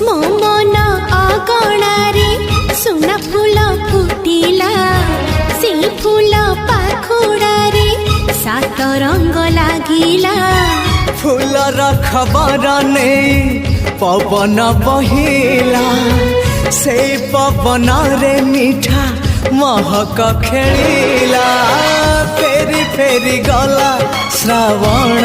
मो मन अगणारे सुना फूल फुटिला से फूल पाखुड़ारे सात रंग लागिला फूलर खबर नहीं पवन बहिला से पवन रे मीठा महक खेलिला फेरी फेरी गला श्रावण